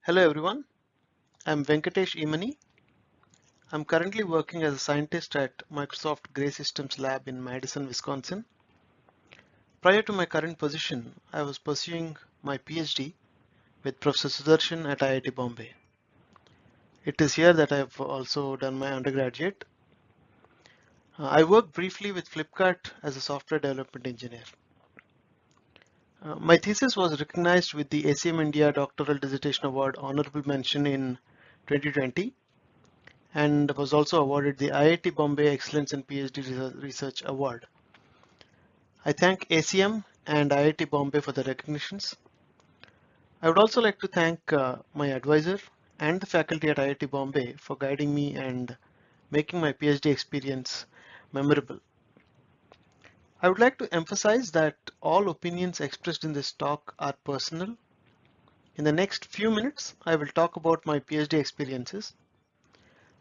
Hello everyone, I'm Venkatesh Imani. I'm currently working as a scientist at Microsoft Gray Systems Lab in Madison, Wisconsin. Prior to my current position, I was pursuing my PhD with Professor Sudarshan at IIT Bombay. It is here that I've also done my undergraduate. I worked briefly with Flipkart as a software development engineer. My thesis was recognized with the ACM India Doctoral Dissertation Award Honorable Mention in 2020 and was also awarded the IIT Bombay Excellence in PhD Research Award. I thank ACM and IIT Bombay for the recognitions. I would also like to thank my advisor and the faculty at IIT Bombay for guiding me and making my PhD experience memorable. I would like to emphasize that all opinions expressed in this talk are personal. In the next few minutes, I will talk about my PhD experiences.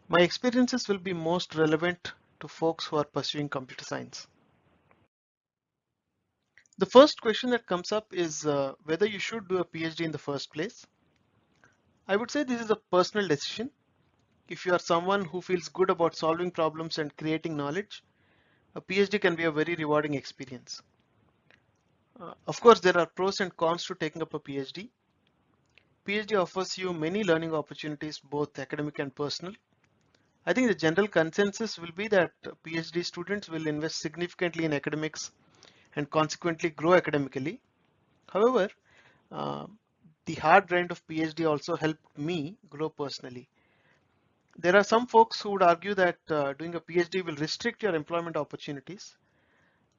My experiences will be most relevant to folks who are pursuing computer science. The first question that comes up is whether you should do a PhD in the first place. I would say this is a personal decision. If you are someone who feels good about solving problems and creating knowledge, a PhD can be a very rewarding experience. Of course, there are pros and cons to taking up a PhD. PhD offers you many learning opportunities, both academic and personal. I think the general consensus will be that PhD students will invest significantly in academics and consequently grow academically. However, uh, the hard grind of PhD also helped me grow personally. There are some folks who would argue that doing a PhD will restrict your employment opportunities.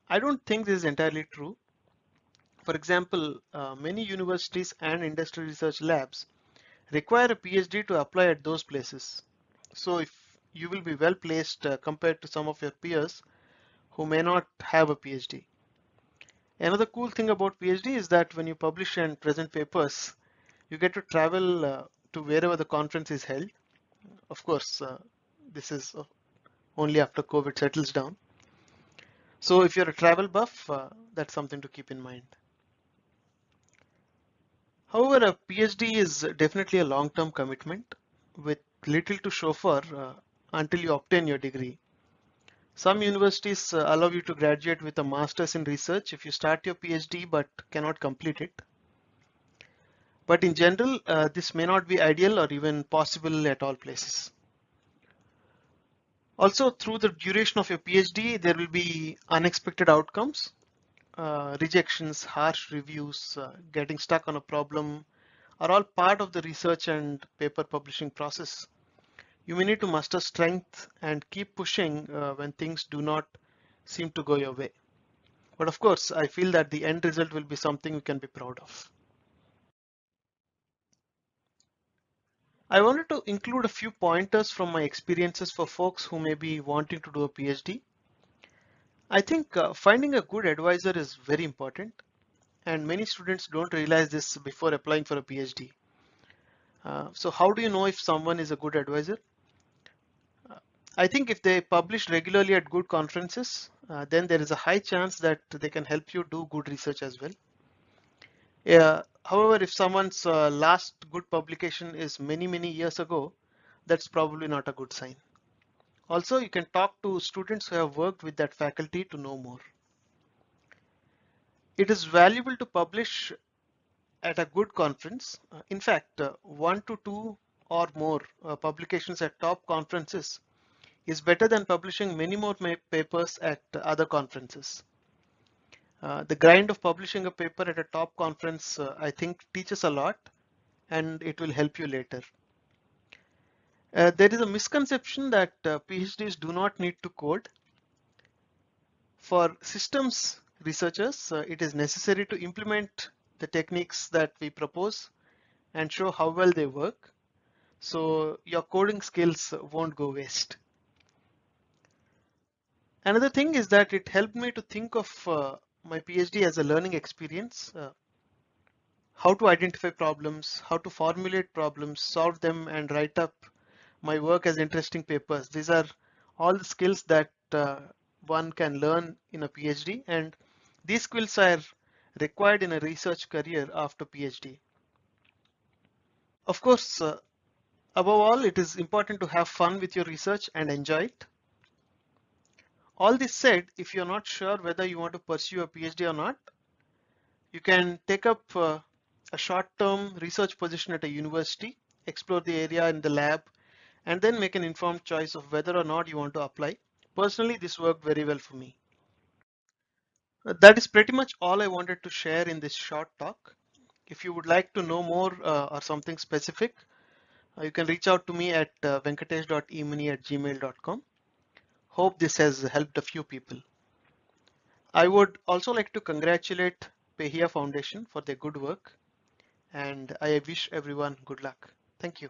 I don't think this is entirely true. For example, many universities and industry research labs require a PhD to apply at those places. So if you will be well placed compared to some of your peers who may not have a PhD. Another cool thing about PhD is that when you publish and present papers, you get to travel to wherever the conference is held. Of course, this is only after COVID settles down. So if you're a travel buff, that's something to keep in mind. However, a PhD is definitely a long-term commitment with little to show for until you obtain your degree. Some universities allow you to graduate with a master's in research if you start your PhD but cannot complete it. But in general, this may not be ideal or even possible at all places. Also, through the duration of your PhD, there will be unexpected outcomes, rejections, harsh reviews, getting stuck on a problem are all part of the research and paper publishing process. You may need to muster strength and keep pushing when things do not seem to go your way. But of course, I feel that the end result will be something we can be proud of. I wanted to include a few pointers from my experiences for folks who may be wanting to do a PhD. I think finding a good advisor is very important, and many students don't realize this before applying for a PhD. So how do you know if someone is a good advisor? Uh, I think if they publish regularly at good conferences, then there is a high chance that they can help you do good research as well. However, if someone's last good publication is many years ago, that's probably not a good sign. Also, you can talk to students who have worked with that faculty to know more. It is valuable to publish at a good conference. In fact, 1 to 2 or more publications at top conferences is better than publishing many more papers at other conferences. The grind of publishing a paper at a top conference, I think, teaches a lot and it will help you later. There is a misconception that PhDs do not need to code. For systems researchers, it is necessary to implement the techniques that we propose and show how well they work. So your coding skills won't go waste. Another thing is that it helped me to think of my PhD as a learning experience, how to identify problems, how to formulate problems, solve them, and write up my work as interesting papers. These are all the skills that one can learn in a PhD, and these skills are required in a research career after PhD. Of course, above all, it is important to have fun with your research and enjoy it. All this said, if you're not sure whether you want to pursue a PhD or not, you can take up a short-term research position at a university, explore the area in the lab, and then make an informed choice of whether or not you want to apply. Personally, this worked very well for me. That is pretty much all I wanted to share in this short talk. If you would like to know more or something specific, you can reach out to me at venkatesh.emani@gmail.com. Hope this has helped a few people. I would also like to congratulate Pehia Foundation for their good work, and I wish everyone good luck. Thank you.